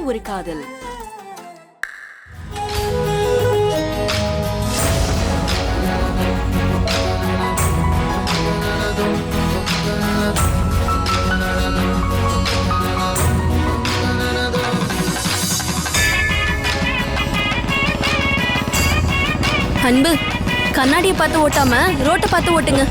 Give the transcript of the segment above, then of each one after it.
ஒரு காதல். அன்பு, கண்ணாடியை பார்த்து ஓட்டாம ரோட்டை பார்த்து ஓட்டுங்க.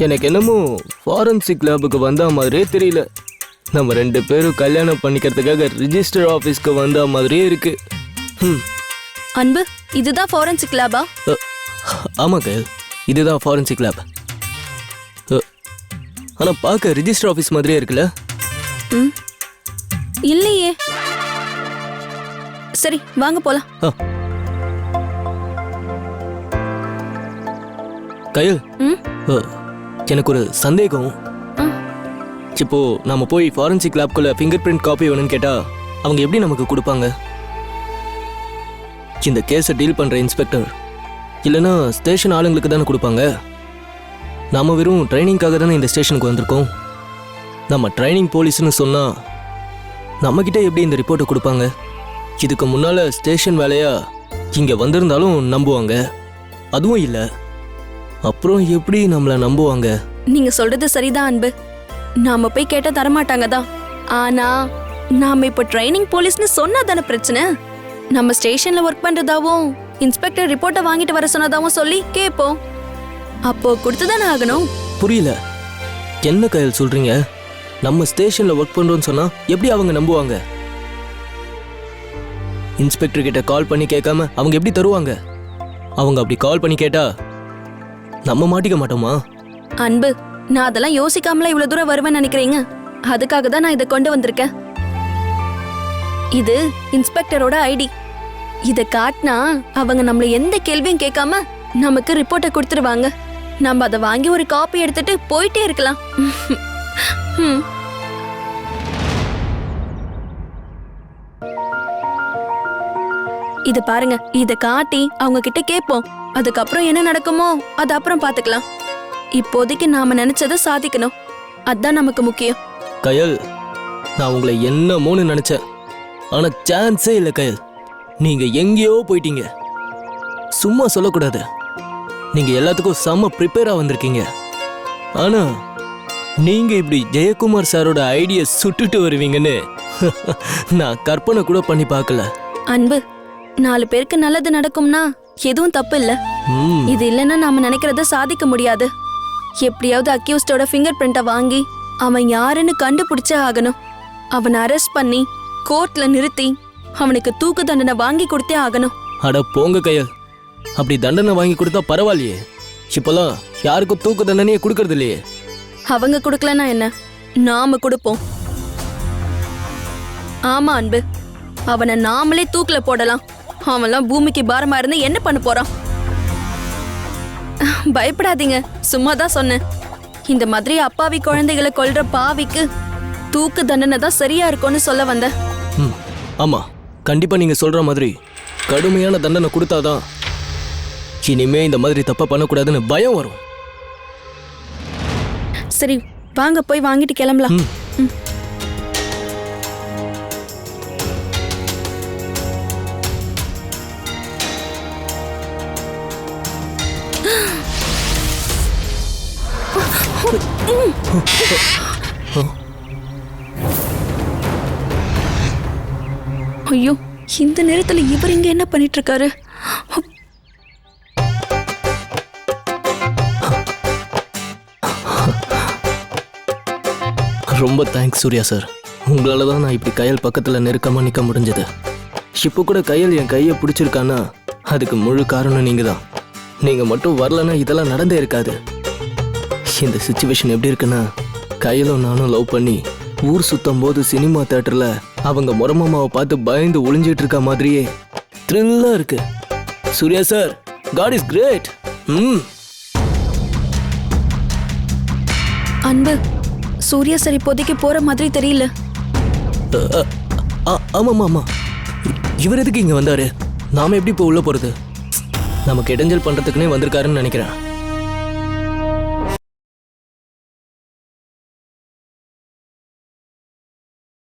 எனக்கு என்னமோ ஃபாரன்சிக் லேபுக்கு வந்த மாதிரியே தெரியல. நம்ம 2 பேரும் கல்யாணம் பண்ணிக்கிறதுக்காக ரிஜிஸ்டர் ஆஃபீஸ்க்கு வந்த மாதிரியே இருக்கு. அன்பு, இதுதான் ஃபாரன்சிக் லேபா? ஆமாங்க, இதுதான் ஃபாரன்சிக் லேப். ஆனால் பார்க்க ரிஜிஸ்டர் ஆஃபீஸ் மாதிரியே இருக்குல்ல? இல்லையே. சரி, வாங்க போலாம். கயல், எனக்கு ஒரு சந்தேகம். இப்போ நாம போய் ஃபாரன்சிக் லேப்குள்ள ஃபிங்கர் பிரிண்ட் காப்பி வேணும்னு கேட்டா அவங்க எப்படி நமக்கு கொடுப்பாங்க? இந்த கேஸை டீல் பண்ற இன்ஸ்பெக்டர் இல்லைன்னா ஸ்டேஷன் ஆளுங்களுக்கு தானே கொடுப்பாங்க. நாம வெறும் ட்ரைனிங்காக தானே இந்த ஸ்டேஷனுக்கு வந்திருக்கோம். நம்ம ட்ரைனிங் போலீஸ்னு சொன்னா நம்ம கிட்ட எப்படி இந்த ரிப்போர்ட்டை கொடுப்பாங்க? இதுக்கு முன்னால ஸ்டேஷன் வேலையா இங்க வந்திருந்தாலும் நம்புவாங்க, அதுவும் இல்லை. அப்புறம் எப்படி நம்மள நம்புவாங்க? நீங்க சொல்றது சரிதான் அன்பு. நாம போய் கேட்டா தரமாட்டாங்க தான். ஆனா நாம இப்ப ட்ரைனிங் போலீஸ்னு சொன்னா தானே பிரச்சனை. நம்ம ஸ்டேஷன்ல ஒர்க் பண்றதாவும் இன்ஸ்பெக்டர் ரிப்போர்ட்டை வாங்கிட்டு வர சொன்னதாவும் சொல்லி கேட்போம். அப்போ கொடுத்துதானே ஆகணும். புரியல, என்ன கயல் சொல்றீங்க? நம்ம ஸ்டேஷன்ல ஒர்க் பண்றோம்னு சொன்னா எப்படி அவங்க நம்புவாங்க? இன்ஸ்பெக்டர் கிட்ட கால் பண்ணி கேட்காம அவங்க எப்படி தருவாங்க? அவங்க அப்படி கால் பண்ணி கேட்டா நம்ம மாட்டிக்க மாட்டோமா? அன்பு, நான் அதெல்லாம் யோசிக்காமல இவ்வளவு தூரம் வருவேன்னு நினைக்கிறீங்க? அதுக்காக தான் நான் இதை கொண்டு வந்திருக்கேன். இது இன்ஸ்பெக்டரோட ஐடி. இதை காட்டினா அவங்க நம்மள எந்த கேள்வியும் கேட்காம நமக்கு ரிப்போர்ட்டை கொடுத்துருவாங்க. நம்ம அதை வாங்கி ஒரு காப்பி எடுத்துட்டு போயிட்டே இருக்கலாம். இத பாருங்க, இத காட்டி அவங்க கிட்ட கேட்போம். அதுக்கப்புறம் என்ன நடக்குமோ அது அப்புறம் பாத்துக்கலாம். இப்போதைக்கு நாம நினைச்சதை சாதிக்கணும், அதான் நமக்கு முக்கியம். கயல், நான் உங்களை என்னமோன்னு நினைச்சேன், ஆனா சான்ஸே இல்லை கயல். நீங்க எங்கேயோ போயிட்டீங்க. சும்மா சொல்லக்கூடாது, நீங்க எல்லாத்துக்கும் செம்ம ப்ரிப்பேரா வந்திருக்கீங்க. ஆனா நீங்க இப்படி ஜெயக்குமார் சாரோட ஐடியா சுட்டுட்டு வருவீங்கன்னு நான் கற்பனை கூட பண்ணி பார்க்கல. அன்பு, 4 பேருக்கு நல்லது நடக்கும்னா எதுவும் தப்பு இல்ல. இது இல்லைன்னா நாம நினைக்கிறத சாதிக்க முடியாது. எப்படியாவது அக்யூஸ்டோட ஃபிங்கர் பிரிண்ட்டை வாங்கி அவன் யாருன்னு கண்டுபிடிச்சே ஆகணும். அவனை அரெஸ்ட் பண்ணி கோர்ட்ல நிறுத்தி அவனுக்கு தூக்கு தண்டனை வாங்கி கொடுத்தே ஆகணும். அட போங்க கயல், அப்படி தண்டனை வாங்கி கொடுத்தா பரவாயில்லையே. இப்பெல்லாம் யாருக்கும் தூக்கு தண்டனையே கொடுக்கறது இல்லையே. அவங்க கொடுக்கலன்னா என்ன, நாம கொடுப்போம். ஆமா அன்பு, அவனை நாமளே தூக்குல போடலாம். அவன்லாம் பூமிக்கு பாரமா இருந்து என்ன பண்ண போறான்? பயப்படாதீங்க, சும்மாதான் சொன்னேன். இந்த மாதிரி அப்பாவி குழந்தைகளை கொல்ற பாவிக்கு தூக்கு தண்டனை தான் சரியா இருக்கும்னு சொல்ல வந்தேன். ஆமா, கண்டிப்பா நீங்க சொல்ற மாதிரி கடுமையான தண்டனை கொடுத்தாதான் இனிமே இந்த மாதிரி தப்பா பண்ணக்கூடாதுன்னு பயம் வரும். சரி, வாங்க போய் வாங்கிட்டு கிளம்பலாம். ஐயோ, இந்த நேரத்துல இவர் இங்க என்ன பண்ணிட்டு இருக்காரு? ரொம்ப தேங்க்ஸ் சூர்யா சார். உங்களால தான் நான் இப்படி கையல் பக்கத்துல நெருக்கமா நிக்க முடிஞ்சது. இப்போ கூட கையல் என் கையை பிடிச்சிருக்கானா அதுக்கு முழு காரணம் நீங்க தான். நீங்க மட்டும் வரலன்னா இதெல்லாம் நடந்தே இருக்காது. இந்த சுச்சுவேஷன் எப்படி இருக்குன்னா, கையிலும் நானும் லவ் பண்ணி ஊர் சுத்தும் போது சினிமா தியேட்டர்ல அவங்க முறமாமாவை பார்த்து பயந்து ஒளிஞ்சிட்டு இருக்க மாதிரியே த்ரில்லா இருக்கு. Suriya sir, god is great. அன்பு, சூர்யா சார் இப்போதைக்கு போற மாதிரி தெரியல. ஆமா. இவர் எதுக்கு இங்க வந்தாரு? நாம எப்படி இப்போ உள்ள போறது? நமக்கு இடைஞ்சல் பண்றதுக்குன்னே வந்திருக்காருன்னு நினைக்கிறேன்.